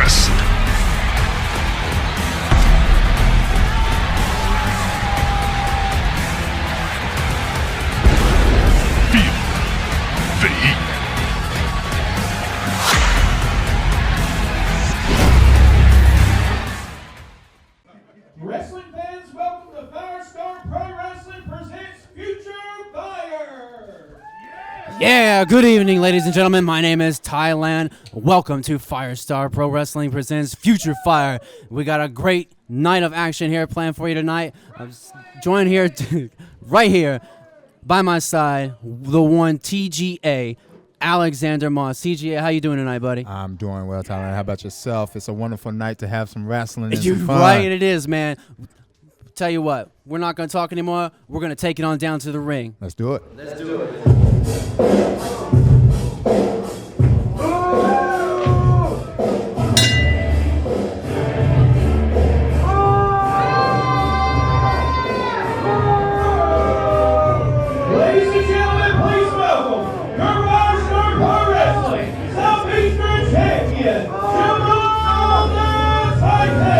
Wrestling. Feel the heat. Wrestling fans, welcome to Firestar Pro Wrestling presents Future Fire! Yeah, good evening, ladies and gentlemen. My name is Thailand. Welcome to Firestar Pro Wrestling presents Future Fire. We got a great night of action here planned for you tonight. I'm joined here, right here, by my side, the one TGA, Alexander Moss. TGA, how you doing tonight, buddy? I'm doing well, Tyler. How about yourself? It's a wonderful night to have some wrestling and You're some fun. right, it is, man. Tell you what, we're not going to talk anymore. We're going to take it on down to the ring. Let's do it. Let's do it. Ladies and gentlemen, please welcome your Firestar Pro Wrestling Southeastern Champion, Jamal the Titan!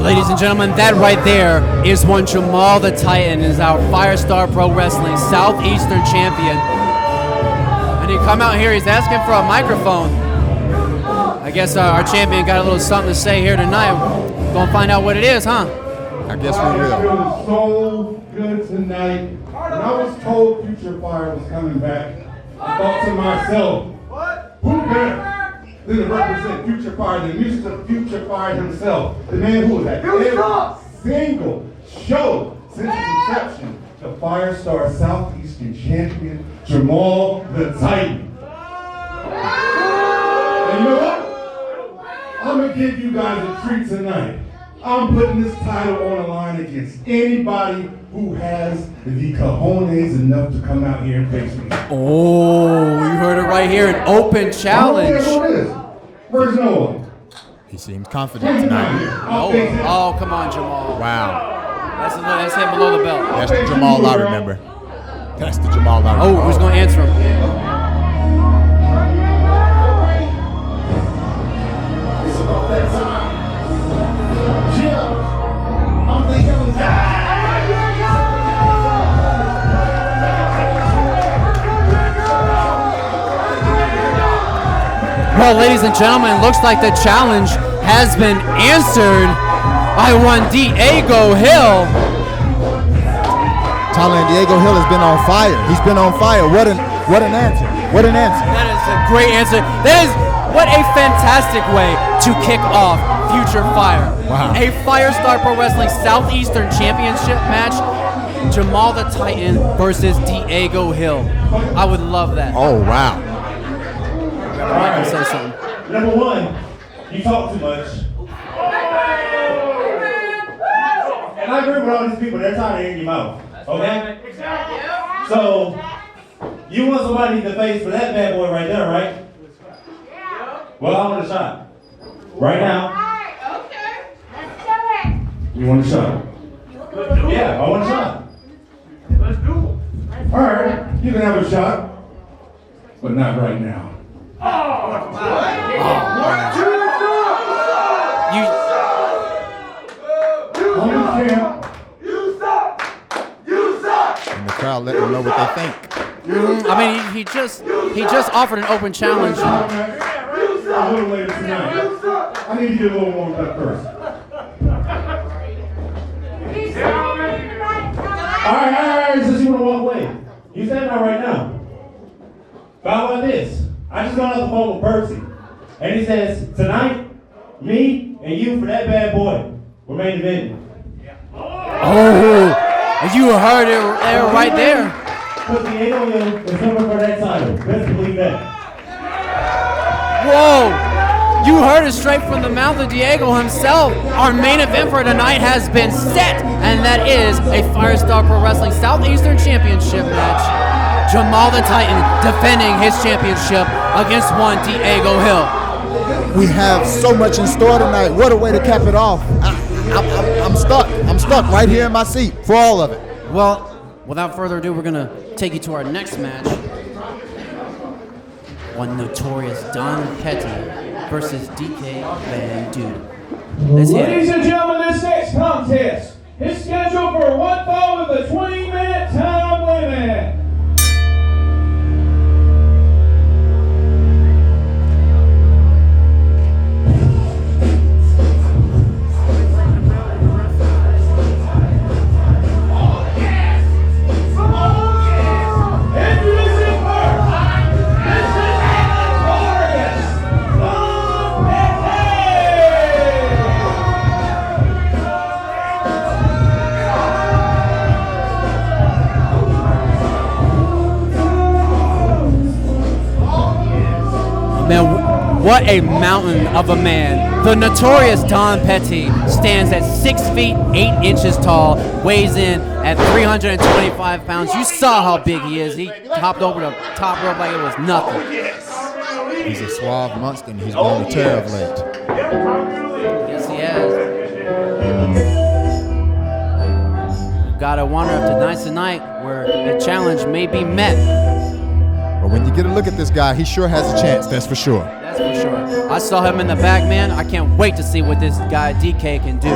Ladies and gentlemen, that right there is one Jamal the Titan, is our Firestar Pro Wrestling Southeastern Champion. And he come out here, he's asking for a microphone. I guess our champion got a little something to say here tonight. Gonna find out what it is, huh? I guess we I will. feel so good tonight. When I was told Future Fire was coming back, I thought to myself, who better than to represent Future Fire, the Mr. Future Fire himself, the man who was at every single show since its inception, the Firestar Southeastern Champion, Jamal the Titan. And you know what? I'm going to give you guys a treat tonight. I'm putting this title on the line against anybody who has the cojones enough to come out here and face me. Oh, you heard it right here, an open challenge. Who it is? Where's Noah? He seems confident tonight. Oh, come on, Jamal. Wow. That's him below the belt. That's the Jamal I remember. That's the Jamal I remember. Oh, who's going to answer him? It's about that time. Jim, I'm the young guy. Well, ladies and gentlemen, it looks like the challenge has been answered by one Diego Hill. Tyler, Diego Hill has been on fire. He's been on fire. What an answer. What an answer. That is a great answer. What a fantastic way to kick off Future Fire. Wow. A Firestar Pro Wrestling Southeastern Championship match. Jamal the Titan versus Diego Hill. I would love that. Oh, wow. I can say something. Number one, you talk too much. And I agree with all these people, they're tired of hearing your mouth. Okay? So, you want somebody to face for that bad boy right there, right? Well, I want a shot. Right now. You want a shot? Yeah, I want a shot. Let's do it. Alright, you can have a shot. But not right now. I'm the champ. And the crowd let them know what they think. I mean, he just offered an open challenge. A little later tonight. I need you to get a little warmed up first. Alright, since you want to walk away. You stand out right now. How about this? I just got off the phone with Percy. And he says, tonight, me and you for that bad boy, we're main eventing. Oh, you heard it right there. Because Diego Hill is coming for that title. Best believe that. Whoa! You heard it straight from the mouth of Diego himself. Our main event for tonight has been set, and that is a Firestar Pro Wrestling Southeastern Championship match. Jamal the Titan defending his championship against one Diego Hill. We have so much in store tonight. What a way to cap it off. I'm stuck. I'm stuck right here in my seat for all of it. Well, without further ado, we're going to take you to our next match. one notorious Don Petty versus DK Van Dude. Let's hit Ladies it. and gentlemen, this next contest is scheduled for one fall with a 20-minute time limit. Man, what a mountain of a man. The notorious Don Petty stands at 6 feet 8 inches tall, weighs in at 325 pounds. You saw how big he is. He hopped over the top rope like it was nothing. He's a suave monster, and he's on the tear of late. Yes, he has. Gotta wonder if tonight's the night where the challenge may be met. But when you get a look at this guy, he sure has a chance, that's for sure. That's for sure. I saw him in the back, man. I can't wait to see what this guy DK can do.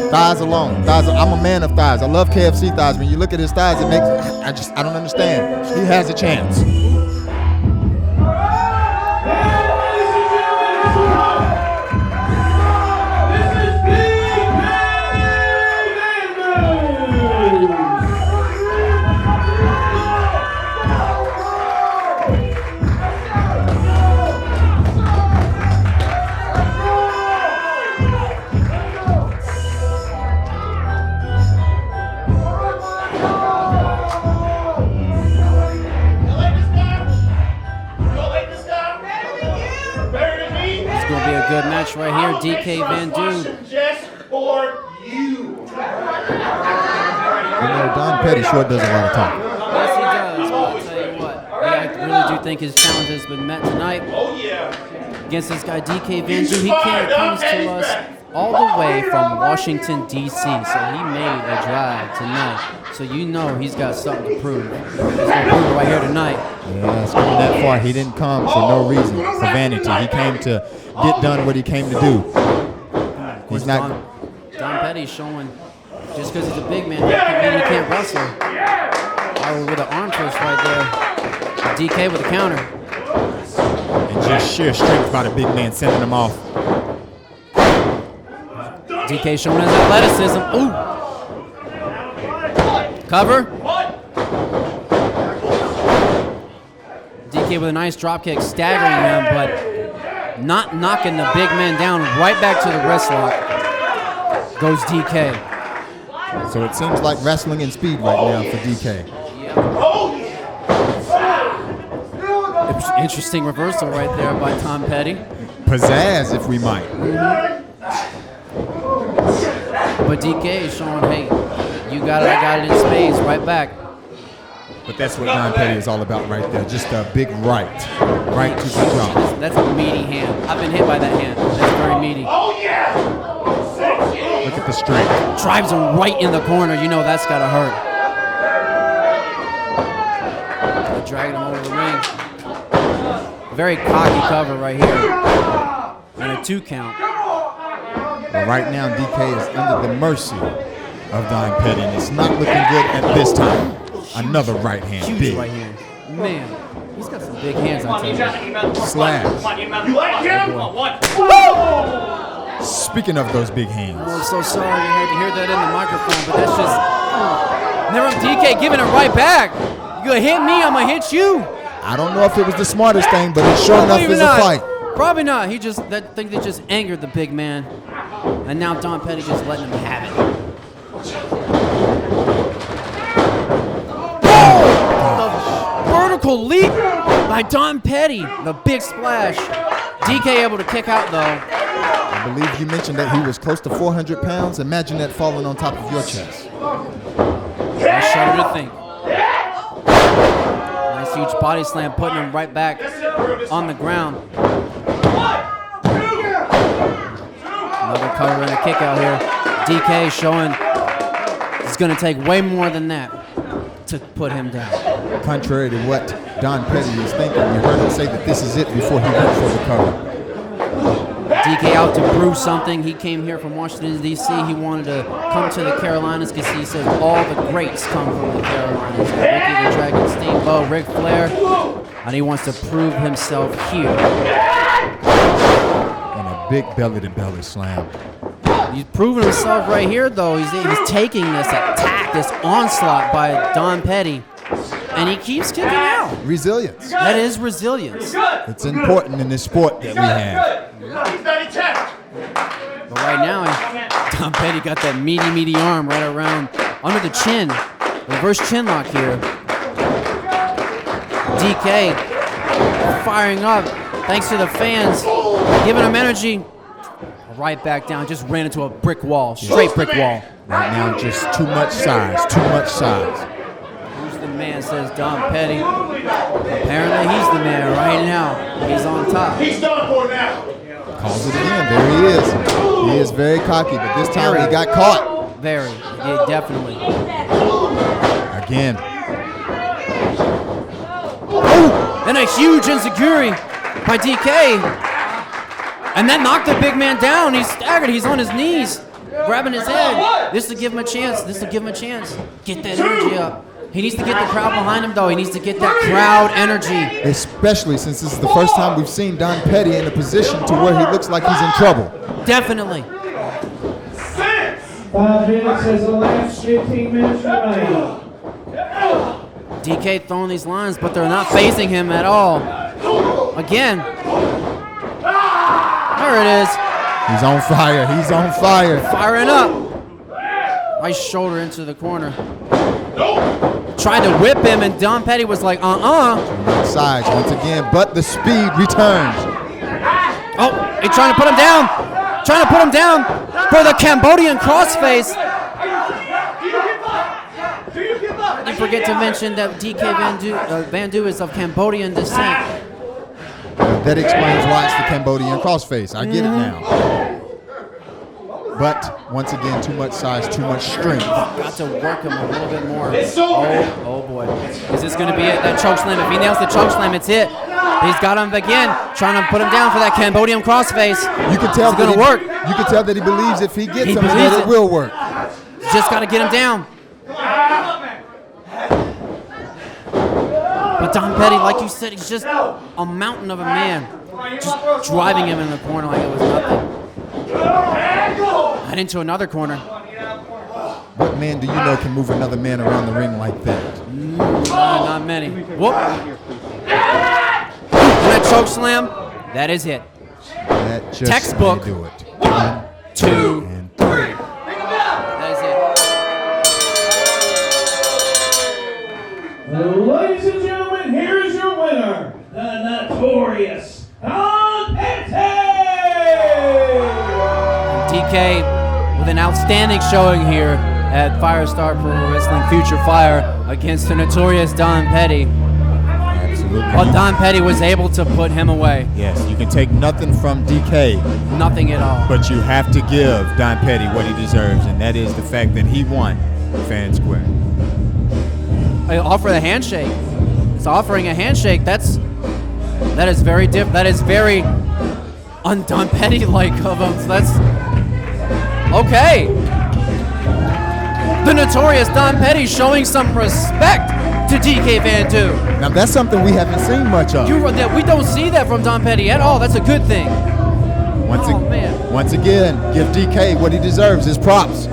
Thighs alone. I'm a man of thighs. I love KFC thighs. When you look at his thighs, it makes I don't understand. He has a chance. Good match right here, DK Van Dude. Just for you. You know, Don Petty sure does a lot of talking. Yes, he does. But I'll tell you what, I really do think his challenge has been met tonight. Oh, yeah. Against this guy, DK Van Dude. He comes to us all the way from Washington, D.C., so he made a drive tonight. So you know he's got something to prove. He's going to prove it right here tonight. Yeah, it's coming that far. He didn't come for no reason, for vanity. He came to get done what he came to do. He's not. Don Petty's showing just because he's a big man doesn't mean he can't wrestle. Oh, with an arm twist right there. DK with a counter. And just sheer strength by the big man sending him off. DK showing his athleticism. Ooh. Cover. DK with a nice drop kick, staggering him, but not knocking the big man down. Right back to the wrist lock goes DK. So it seems like wrestling and speed right now for DK. Interesting reversal right there by Tom Petty. Pizzazz, if we might. But DK is showing, hey, you got it, I got it in spades, right back. But that's what Don Petty is all about right there. Just a big right to the jaw. That's a meaty hand. I've been hit by that hand. That's very meaty. Oh, yeah. Look at the strength. Drives him right in the corner. You know that's got to hurt. Dragging him over the ring. Very cocky cover right here. And a 2 count. But right now, DK is under the mercy of Don Petty, and it's not looking good at this time. Another right hand, Huge big. right hand. Man, he's got some big hands, I tell you. Slash. You like him? Speaking of those big hands. Oh, I'm so sorry you had to hear that in the microphone, but that's just... Never DK giving it right back. You gonna hit me, I'm gonna hit you. I don't know if it was the smartest thing, but it sure enough Probably is a not. fight. Probably not. He just, that thing that just angered the big man. And now Don Petty just letting him have it. The vertical leap by Don Petty. The big splash. DK able to kick out though. I believe you mentioned that he was close to 400 pounds. Imagine that falling on top of your chest. I shudder to think. Nice huge body slam, putting him right back on the ground. Another cover and a kick out here. DK showing it's going to take way more than that to put him down. Contrary to what Don Petty is thinking. You heard him say that this is it before he went for the cover. DK out to prove something. He came here from Washington, D.C. He wanted to come to the Carolinas because he says all the greats come from the Carolinas. Ricky the Dragon Steamboat, Ric Flair, and he wants to prove himself here. And a big belly-to-belly slam. He's proven himself right here, though. He's taking this attack, this onslaught by Don Petty, and he keeps kicking out. Resilience. That is resilience. It's important in this sport that we have. But right now, Don Petty got that meaty arm right around under the chin. Reverse chin lock here. DK firing up thanks to the fans, giving him energy. Right back down, just ran into a brick wall, straight brick wall. Right now, just too much size, too much size. Who's the man, says Don Petty. Apparently he's the man right now. He's on top. He's done for now. Calls it again, there he is. He is very cocky, but this time he got caught. Very, yeah, definitely. Again. Oh, and a huge enziguri by DK. And that knocked the big man down. He's staggered. He's on his knees, grabbing his head. This will give him a chance. This will give him a chance. Get that energy up. He needs to get the crowd behind him, though. He needs to get that crowd energy. Especially since this is the first time we've seen Don Petty in a position to where he looks like he's in trouble. Definitely. 5 minutes as the last 15 minutes remain. DK throwing these lines, but they're not phasing him at all. Again. There it is. He's on fire. He's on fire. Firing up. Nice shoulder into the corner. Tried to whip him, and Don Petty was like, Sides once again, but the speed returns. Oh, he's trying to put him down. Trying to put him down for the Cambodian crossface. You forget to mention that DK Van Du is of Cambodian descent. That explains why it's the Cambodian crossface. I get it now. But once again, too much size, too much strength. Got to work him a little bit more. Oh boy. Is this going to be it? That choke slam. If he nails the choke slam, it's it. He's got him again, trying to put him down for that Cambodian crossface. You can tell it's going to work. You can tell that he believes if he gets him, believes that it will work. Just got to get him down. But Don Petty, like you said, he's just a mountain of a man. Just driving him in the corner like it was nothing. And into another corner. What man do you know can move another man around the ring like that? Not many. Whoop. And that choke slam, that is it. That just Textbook. how you do it. 1, 2, and 3. That is it. Ladies and gentlemen, here is your winner, the notorious Don Petty! DK with an outstanding showing here at Firestar Pro Wrestling Future Fire against the notorious Don Petty. Absolutely. But Don Petty was able to put him away. Yes, you can take nothing from DK, Nothing at all. but you have to give Don Petty what he deserves, and that is the fact that he won fair and square. I offer the handshake. It's offering a handshake. That is very different. That is very un-Don Petty-like of him. So that's okay. The notorious Don Petty showing some respect to DK Van Du. Now that's something we haven't seen much of. We don't see that from Don Petty at all. That's a good thing. Man. Once again, give DK what he deserves, his props.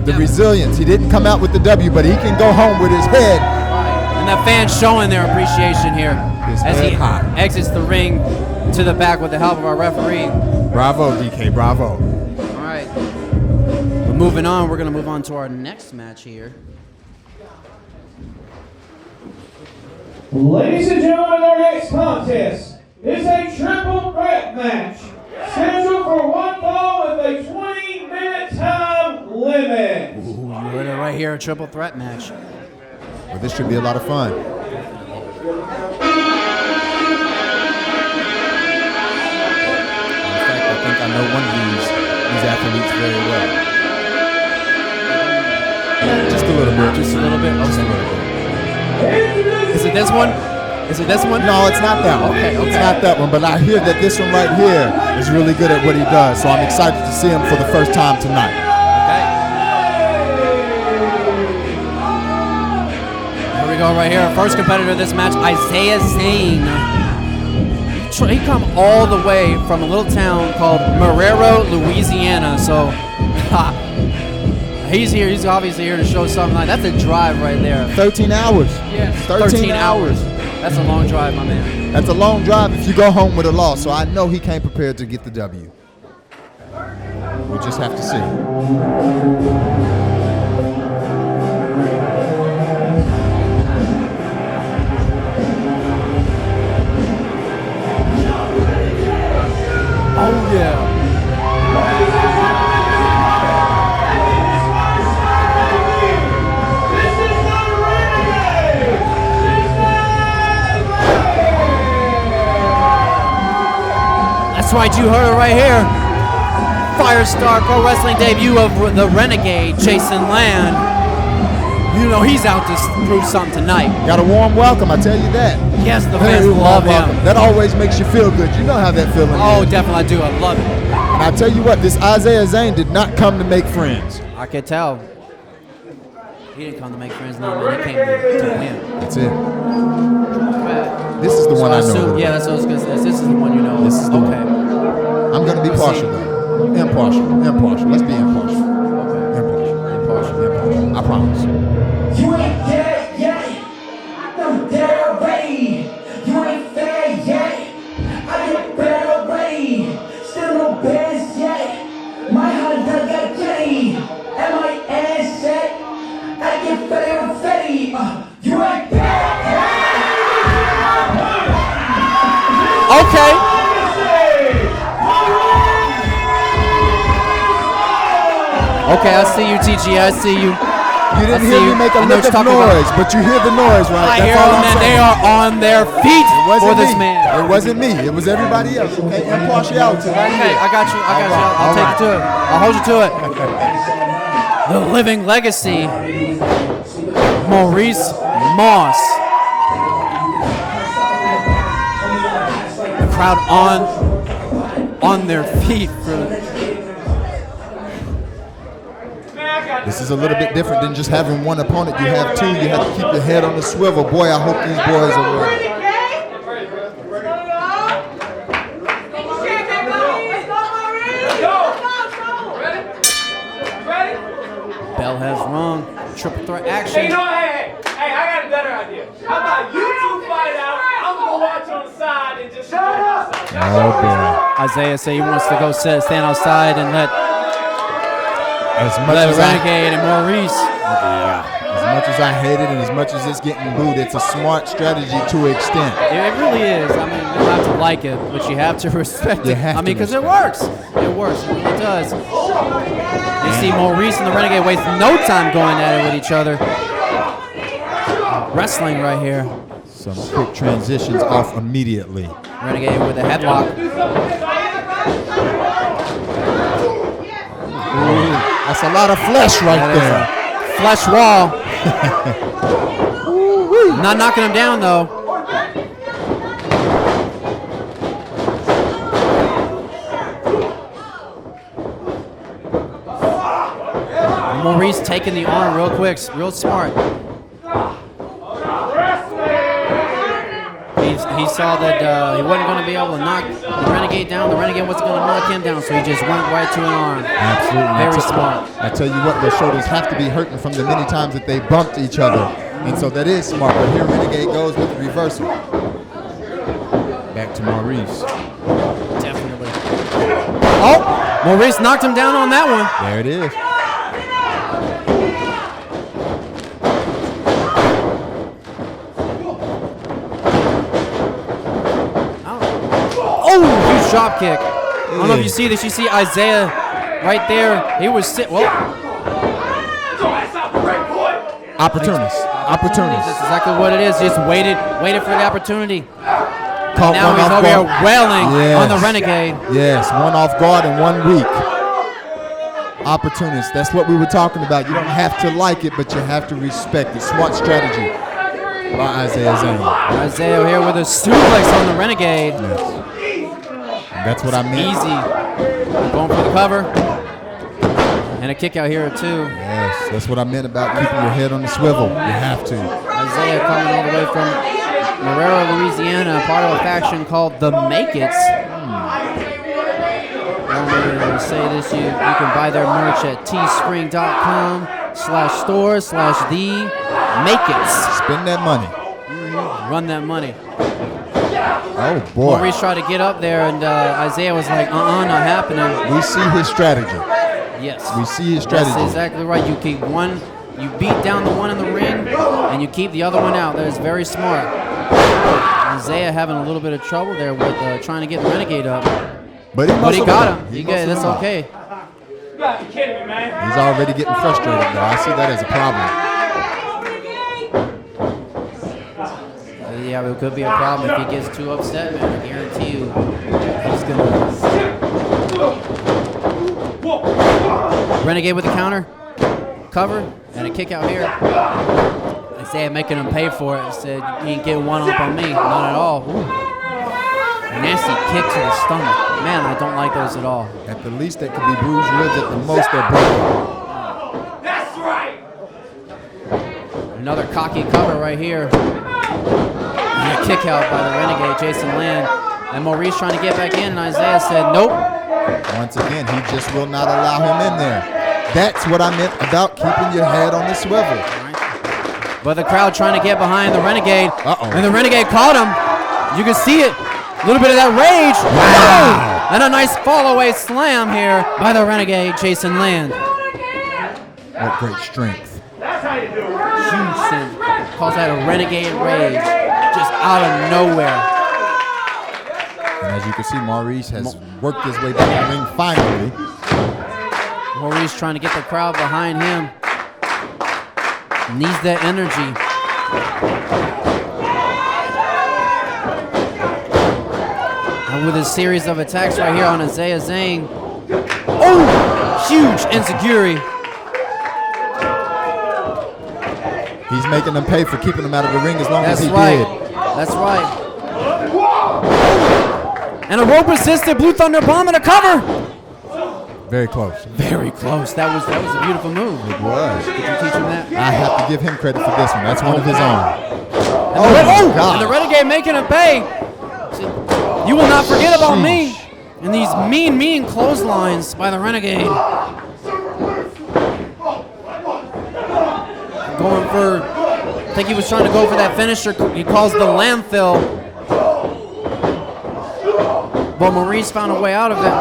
The resilience. He didn't come out with the W, but he can go home with his head. And the fans showing their appreciation here His as head he high. exits the ring to the back with the help of our referee. Bravo, DK, bravo. All right. We're moving on. We're going to move on to our next match here. Ladies and gentlemen, our next contest is a triple threat match scheduled for one fall with a 20-minute time limit. Ooh, you heard it right here, a triple threat match. Well, this should be a lot of fun. In fact, I think I know one of these athletes very well. Just a little bit. Just a little bit. Just a little bit. Is it this one? Is it this one? No, it's not that one. Okay. It's not that one, but I hear that this one right here is really good at what he does, so I'm excited to see him for the first time tonight. Okay. Here we go right here. First competitor of this match, Izaiah Zane. He come all the way from a little town called Marrero, Louisiana. So he's here. He's obviously here to show something. Like that's a drive right there. 13 hours. Yes. 13 hours. That's a long drive, my man. That's a long drive if you go home with a loss. So I know he came prepared to get the W. We'll just have to see. Oh, yeah. That's right, you heard it right here. Firestar Pro Wrestling debut of the Renegade, Jason Land. You know he's out to prove something tonight. Got a warm welcome, I tell you that. Yes, the fans love him. That always makes you feel good. You know how that feeling Oh, is. definitely I do. I love it. And I tell you what, this Izaiah Zane did not come to make friends. I could tell. He didn't come to make friends, no, man. He came to win. That's it. This is the one I know. Yeah, that's what I was going to say. This is the one you know. This is the one. Okay. I'm going to be partial, though. Impartial. Let's be impartial. Impartial. I promise. You ain't dead yet. I'm dead already. You ain't fair yet. I get better already. Still no best yet. My heart done got jetty. And my ass set. I get better already. You ain't dead yet. Okay. Okay, I see you, TG. I see you. You didn't hear me make a lick of noise, but you hear the noise, right? I hear them, and they are on their feet for this man. It wasn't me. It was everybody else. Okay, impartiality. Right Okay, here. I got you. I'll take you to it. I'll hold you to it. The living legacy, Maurice Moss. The crowd on their feet for. This is a little bit different than just having one opponent. You have two. You have to keep your head on the swivel. Boy, I hope these boys are ready. Bell has rung. Triple threat action. Hey, I got a better idea. How about you two fight out? I'm gonna watch on the side and just shut up. Oh, boy. Isaiah say he wants to go stand outside and let As much as Renegade and Maurice. As much as I hate it and as much as it's getting booed, it's a smart strategy to an extent. It really is. I mean, you don't have to like it, but you have to respect You it. have I to mean, because it respect works. It works. It really does. You see Maurice and the Renegade waste no time going at it with each other. Wrestling right here. Some quick transitions off immediately. Renegade with a headlock. Ooh, that's a lot of flesh right That is there. a flesh wall. Not knocking him down though. Maurice taking the arm real quick, real smart. He saw that he wasn't going to be able to knock the Renegade down. The Renegade wasn't going to knock him down, so he just went right to an arm. Absolutely. Very smart. I tell you what, their shoulders have to be hurting from the many times that they bumped each other. And so that is smart. But here Renegade goes with the reversal. Back to Maurice. Definitely. Oh, Maurice knocked him down on that one. There it is. Oh, huge drop kick. I don't know if you see this. You see Izaiah right there. He was Opportunist. That's exactly what it is. Just waited for the opportunity. Caught Now one he's off over here guard. wailing Yes. on the Renegade. Yes, one off guard and 1 week. Opportunist. That's what we were talking about. You don't have to like it, but you have to respect it. Smart strategy. by Izaiah Zane. Izaiah here with a suplex on the Renegade. Yes. And that's what I meant. Easy. Going for the cover. And a kick out here too. Yes, that's what I meant about keeping your head on the swivel. You have to. Izaiah coming all the way from Marrero, Louisiana, part of a faction called the Make It's. I'm going to say this, you can buy their merch at teespring.com/store/the-make-its. Spend that money. Run that money. Oh, boy. Maurice tried to get up there, and Izaiah was like, not happening. We see his strategy. Yes. We see his strategy. That's exactly right. You keep one, you beat down the one in the ring, and you keep the other one out. That is very smart. Izaiah having a little bit of trouble there with trying to get the Renegade up. But he got him. That's okay. You gotta be kidding me, man. He's already getting frustrated, though. I see that as a problem. Yeah, it could be a problem if he gets too upset, man. I guarantee you he's going to... Renegade with the counter. Cover. And a kick out here. Izaiah making him pay for it. He said, you ain't getting one up on me. Not at all. Ooh. Nasty kick to the stomach. Man, I don't like those at all. At the least, they could be bruised ribs. At the most, they're broken. That's right. Another cocky cover right here. And a kick out by the Renegade, Jason Land. And Maurice trying to get back in, and Izaiah said, nope. Once again, he just will not allow him in there. That's what I meant about keeping your head on the swivel. But the crowd trying to get behind the Renegade. Uh-oh. And the Renegade caught him. You can see it. A little bit of that rage. Wow. And a nice fall-away slam here by the Renegade, Jason Land. What great strength. That's how you do it. Huge sin. Calls that a Renegade rage. Just out of nowhere. And as you can see, Maurice has worked his way back in the ring finally. Maurice trying to get the crowd behind him. Needs that energy. And with a series of attacks right here on Izaiah Zane. Oh! Huge enziguri. He's making them pay for keeping him out of the ring as long as he did. That's right. And a rope-resisted Blue Thunder Bomb and a cover. Very close. Very close. That was a beautiful move. It was. Did you teach him that? I have to give him credit for this one. That's one of his own. And the Renegade making him pay. You will not forget about me. And these mean clotheslines by the Renegade. Going for, I think he was trying to go for that finisher. He calls the landfill. But Maurice found a way out of it.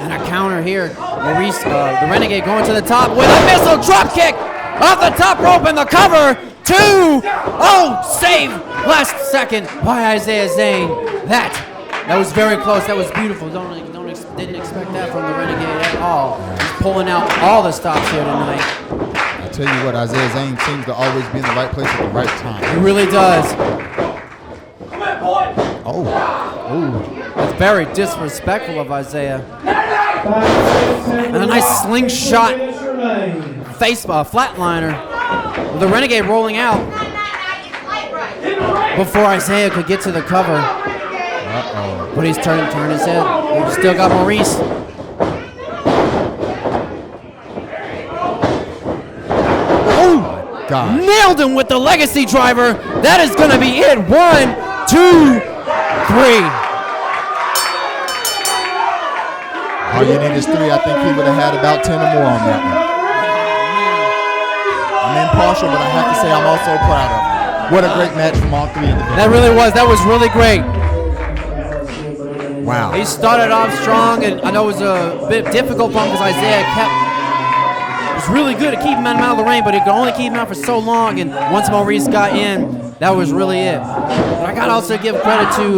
And a counter here. Maurice, the Renegade going to the top with a missile drop kick off the top rope and the cover. 2. Oh, save last second by Izaiah Zane. That was very close. That was beautiful. Didn't expect that from the Renegade at all. He's pulling out all the stops here tonight. I tell you what, Izaiah Zane seems to always be in the right place at the right time. He really does. Come on, boy. Oh. That's very disrespectful of Izaiah. And a nice slingshot face flatliner. The Renegade rolling out before Izaiah could get to the cover. Uh-oh. But he's turning his head. We've still got Maurice. Oh! God. Nailed him with the legacy driver. That is going to be it. 1, 2, 3. All you need is 3. I think he would have had about 10 or more on that one. I'm impartial, but I have to say I'm also proud of him. What a great match from all 3 individuals. That really was. That was really great. Wow. He started off strong, and I know it was a bit difficult for him because Izaiah was really good at keeping him out of the ring, but he could only keep him out for so long, and once Maurice got in, that was really it. But I got to also give credit to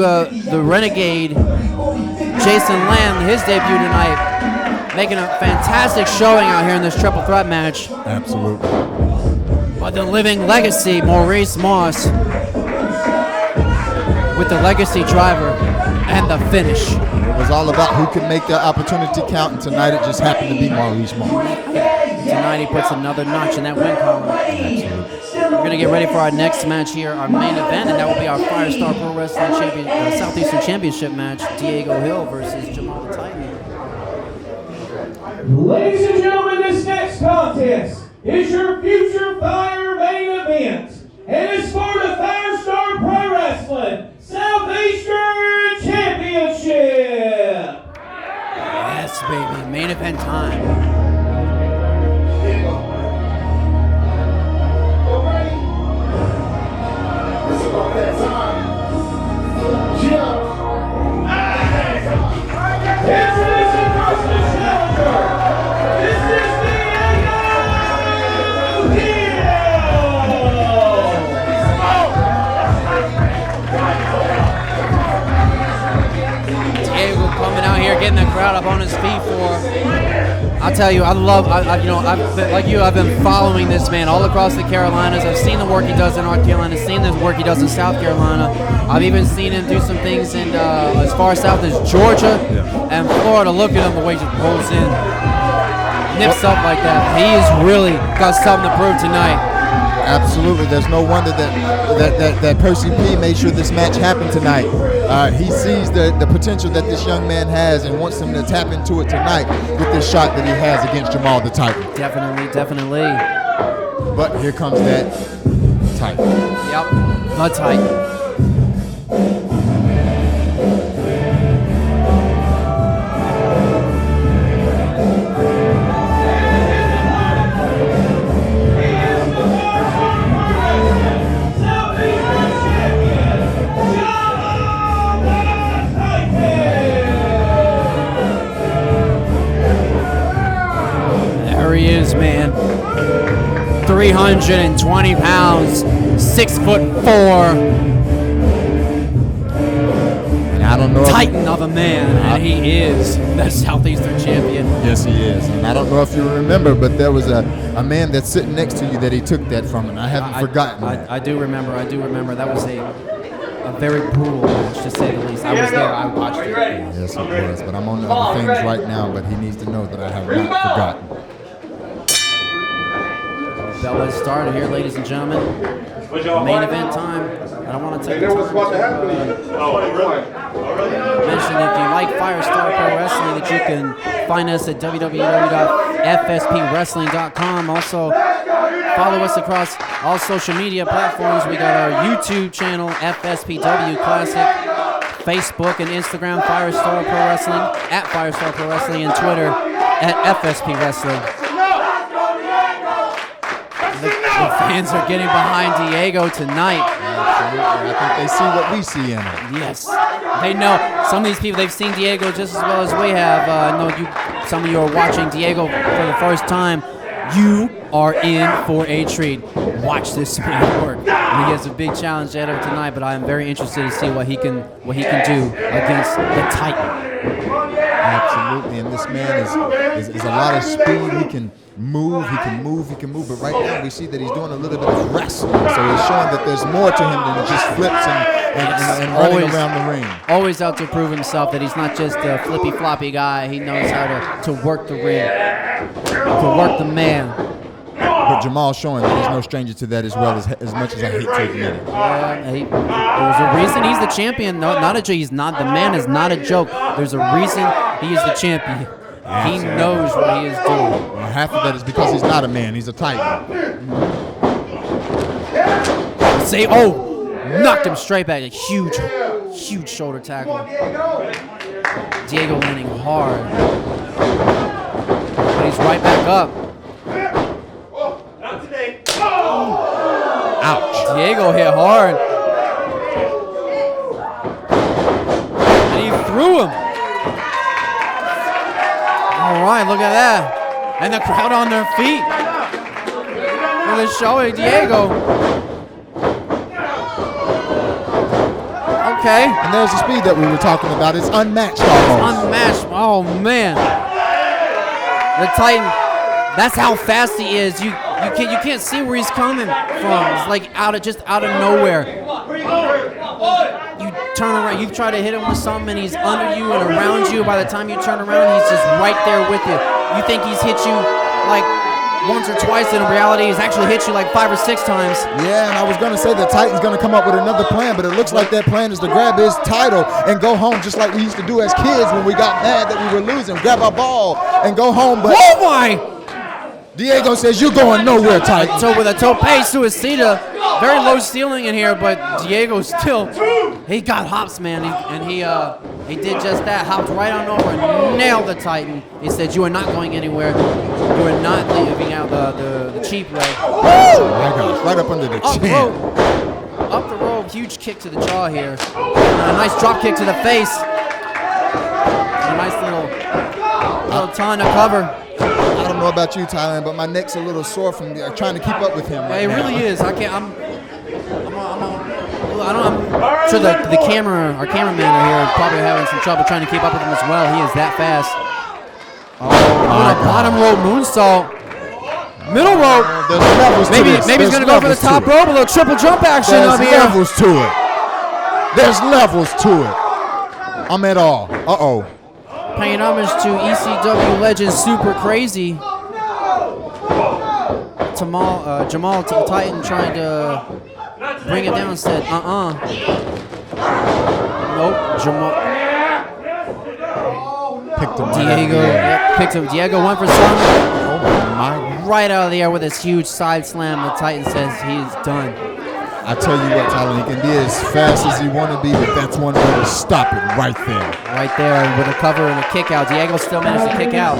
the Renegade, Jason Land, his debut tonight, making a fantastic showing out here in this triple threat match. Absolutely. But the living legacy, Maurice Moss, with the legacy driver and the finish. It was all about who could make the opportunity count, and tonight it just happened to be Maurice Moss. tonight he puts another notch in that win column. We're going to get ready for our next match here, our main event, and that will be our Firestar Pro Wrestling Southeastern Championship match, Diego Hill versus Jamal the Titan. Ladies and gentlemen, this next contest is your Future Fire main event, and it's for the Firestar Pro Wrestling Southeastern Championship. Yes, baby, main event time. Introducing first the challenger. This is Diego Keo. Diego coming out here, getting the crowd up on his feet for. I'll tell you, I've been following this man all across the Carolinas. I've seen the work he does in North Carolina, seen the work he does in South Carolina. I've even seen him do some things in as far south as Georgia and Florida. Look at him, the way he just rolls in, nips up like that. He's really got something to prove tonight. Absolutely. There's no wonder that Percy P made sure this match happened tonight. He sees the potential that this young man has and wants him to tap into it tonight with this shot that he has against Jamal the Titan. Definitely. But here comes that Titan. Yep, the Titan. He is, man. 320 pounds, 6'4". And I don't know. Titan of a man, and he is the Southeastern champion. Yes, he is. And I don't know if you remember, but there was a man that's sitting next to you that he took that from, and I haven't forgotten. I do remember. That was a very brutal match, to say the least. I was there. I watched it. Yes, it was. But I'm on the other things right now, but he needs to know that I have not forgotten. Bell has started here, ladies and gentlemen. Main event time. I don't want to take the time to mention if you like Firestar Pro Wrestling that you can find us at www.fspwrestling.com. Also, follow us across all social media platforms. We got our YouTube channel, FSPW Classic, Facebook and Instagram, Firestar Pro Wrestling, at Firestar Pro Wrestling, and Twitter at FSP Wrestling. The fans are getting behind Diego tonight. Absolutely. I think they see what we see in him. Yes. They know. Some of these people, they've seen Diego just as well as we have. I know some of you are watching Diego for the first time. You are in for a treat. Watch this man work. He has a big challenge ahead of him tonight, but I am very interested to see what he can do against the Titan. Absolutely, and this man is a lot of speed. He can move, but right now we see that he's doing a little bit of wrestling, so he's showing that there's more to him than just flips and running around the ring. Always out to prove himself that he's not just a flippy-floppy guy. He knows how to work the ring, to work the man. But Jamal's showing that he's no stranger to that as well, as much as I hate to admit it. Yeah, there's a reason he's the champion. No, not a joke. He's not. The man is not a joke. There's a reason he is the champion. He knows what he is doing. Well, half of that is because he's not a man. He's a Titan. Knocked him straight back. A huge shoulder tackle. Diego landing hard. But he's right back up. Ouch. Diego hit hard. And he threw him. All right, look at that. And the crowd on their feet. For the showing Diego. Okay. And there's the speed that we were talking about. It's unmatched almost. Unmatched. Oh, man. The Titan, that's how fast he is. You can't see where he's coming from. It's like out of nowhere. You turn around, you try to hit him with something, and he's under you and around you. By the time you turn around, he's just right there with you. You think he's hit you like once or twice. In reality, he's actually hit you like 5 or 6 times. Yeah, and I was going to say the Titan's going to come up with another plan, but it looks like that plan is to grab his title and go home just like we used to do as kids when we got mad that we were losing. Grab our ball and go home. But Oh my! Diego says, you're going nowhere, Titan. So with a tope suicida, very low ceiling in here, but Diego still, he got hops, man, he did just that, hopped right on over and nailed the Titan. He said, you are not going anywhere. You are not leaving out the cheap way. Oh my gosh, right up under the chin. Up the rope, huge kick to the jaw here. And a nice drop kick to the face. And a nice little ton of cover. I don't know about you, Thailand, but my neck's a little sore from trying to keep up with him. It really is. I can't. I'm sure the camera, our cameraman are here, probably having some trouble trying to keep up with him as well. He is that fast. Oh my God. Bottom rope moonsault. Middle rope. There's levels to this. Maybe he's gonna go for the top rope. A little triple jump action up here. There's levels to it. There's levels to it. I'm at all. Uh-oh. Paying homage to ECW legend Super Crazy. Jamal Titan trying to bring it down, said, Nope, Jamal. Picked him. Picked him. Diego went for some. Oh my. Right out of the air with his huge side slam. The Titan says he's done. I tell you what, Tyler, he can be as fast as he want to be, but that's one way to stop it right there. Right there with a cover and a kick out. Diego still managed to kick out.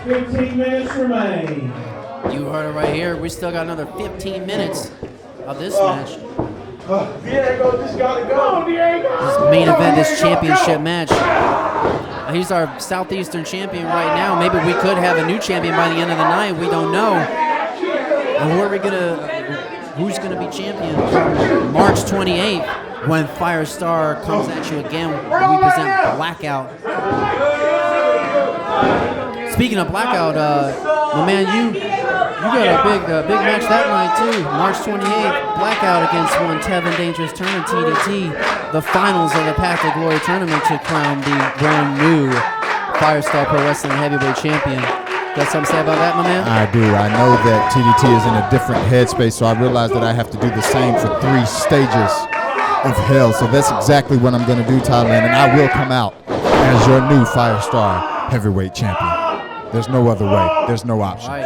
15 minutes remain. You heard it right here. We still got another 15 minutes of this match. Diego just gotta go, Diego. This main event, this championship match. He's our Southeastern champion right now. Maybe we could have a new champion by the end of the night. We don't know. And who's gonna be champion? March 28th, when Firestar comes at you again, we present Blackout. Speaking of Blackout, my man, you got a big match that night too. March 28th, Blackout against one Tevin Dangerous Turner, TDT. The finals of the Path to Glory tournament to crown the brand new Firestar Pro Wrestling Heavyweight Champion. Got something to say about that, my man? I do. I know that TDT is in a different headspace, so I realize that I have to do the same for 3 stages of hell. So that's exactly what I'm going to do, Thailand, and I will come out as your new Firestar Heavyweight Champion. There's no other way. There's no option. Right.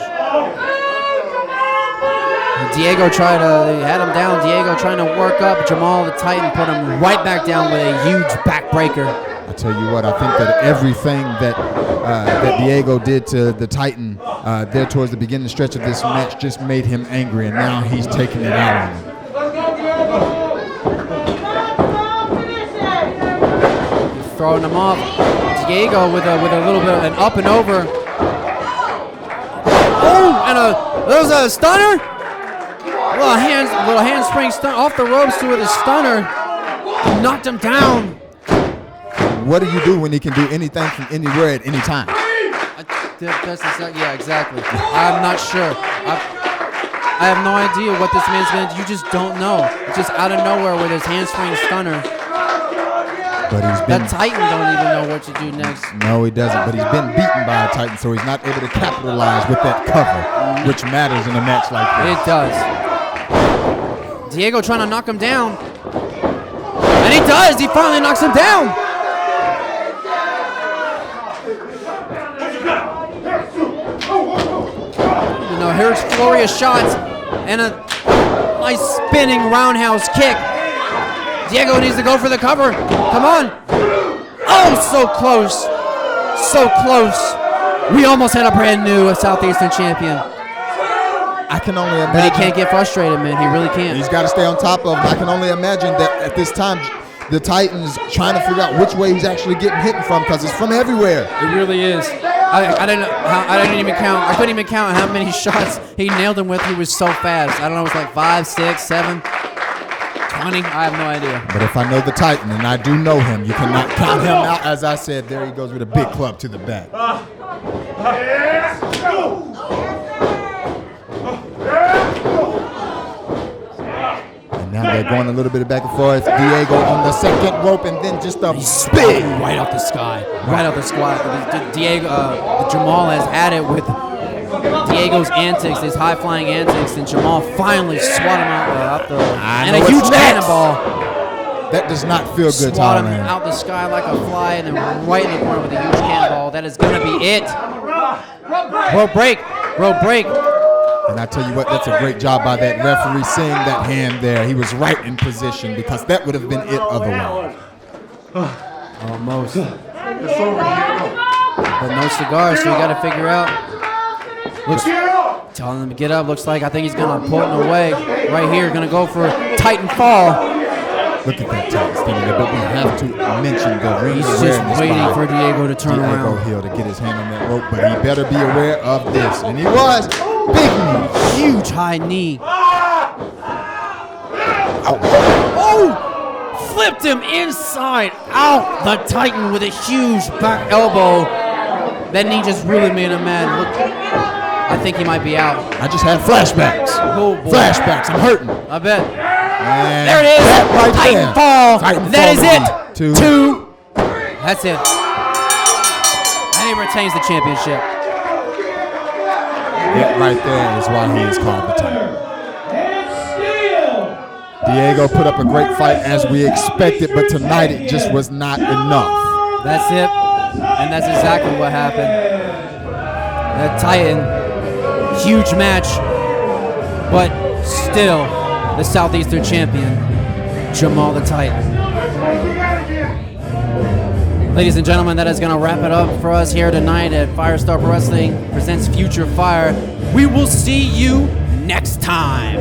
Diego they had him down. Diego trying to work up. Jamal the Titan put him right back down with a huge backbreaker. I tell you what, I think that everything that Diego did to the Titan there towards the beginning stretch of this match just made him angry, and now he's taking it out on him. He's throwing him off. Diego with a little bit of an up and over. Oh, and there was a stunner. Little handspring stun off the ropes with a stunner. Knocked him down. What do you do when he can do anything from anywhere at any time? Yeah, exactly. I'm not sure. I have no idea what this man's going to do. You just don't know. It's just out of nowhere with his handspring stunner. But that Titan don't even know what to do next. No, he doesn't. But he's been beaten by a Titan, so he's not able to capitalize with that cover, which matters in a match like this. It does. Diego trying to knock him down. And he does. He finally knocks him down. You know, here's flurry of shots and a nice spinning roundhouse kick. Diego needs to go for the cover. Come on. Oh, so close. So close. We almost had a brand new Southeastern champion. I can only imagine. But he can't get frustrated, man. He really can't. He's got to stay on top of him. I can only imagine that at this time, the Titan's trying to figure out which way he's actually getting hit from, because it's from everywhere. It really is. I didn't even count. I couldn't even count how many shots he nailed him with. He was so fast. I don't know. It was like 5, 6, 7, 20. I have no idea. But if I know the Titan, and I do know him, you cannot count him out. As I said, there he goes with a big club to the back. And now they're going a little bit back and forth. Diego on the second rope, and then just a spin right off the sky. Right off the sky. Diego, Jamal has had it with Diego's antics, his high-flying antics, and Jamal finally swat him out the and know a huge what's next. cannonball. That does not feel good, Swat him Thailand. out the sky like a fly, and then right in the corner with a huge cannonball. That is going to be it. Rope break. Rope break. And I tell you what, that's a great job by that referee seeing that hand there. He was right in position because that would have been it otherwise. Almost. But no cigar, so you got to figure out. Looks, telling him to get up. Looks like I think he's going to pull him away. Right here, going to go for Titan fall. Look at that Titan standing there, but we have to mention the ring He's awareness just waiting by for Diego to turn Diego around. Hill to get his hand on that rope, but he better be aware of this. And he was. Big knee. Huge high knee. Oh! Flipped him inside out. The Titan with a huge back elbow. That knee just really made him mad. Look, I think he might be out. I just had flashbacks. Oh, boy. Flashbacks. I'm hurting. I bet. And There it is. that right Titan there. fall. Titan That fall, is baby. it. Two. That's it. And he retains the championship. That right there is why he is called the Titan. And still, Diego put up a great fight as we expected, but tonight it just was not enough. That's it. And that's exactly what happened. That Titan, huge match, but still the Southeastern champion, Jamal the Titan. Ladies and gentlemen, that is going to wrap it up for us here tonight at Firestar Pro Wrestling presents Future Fire. We will see you next time.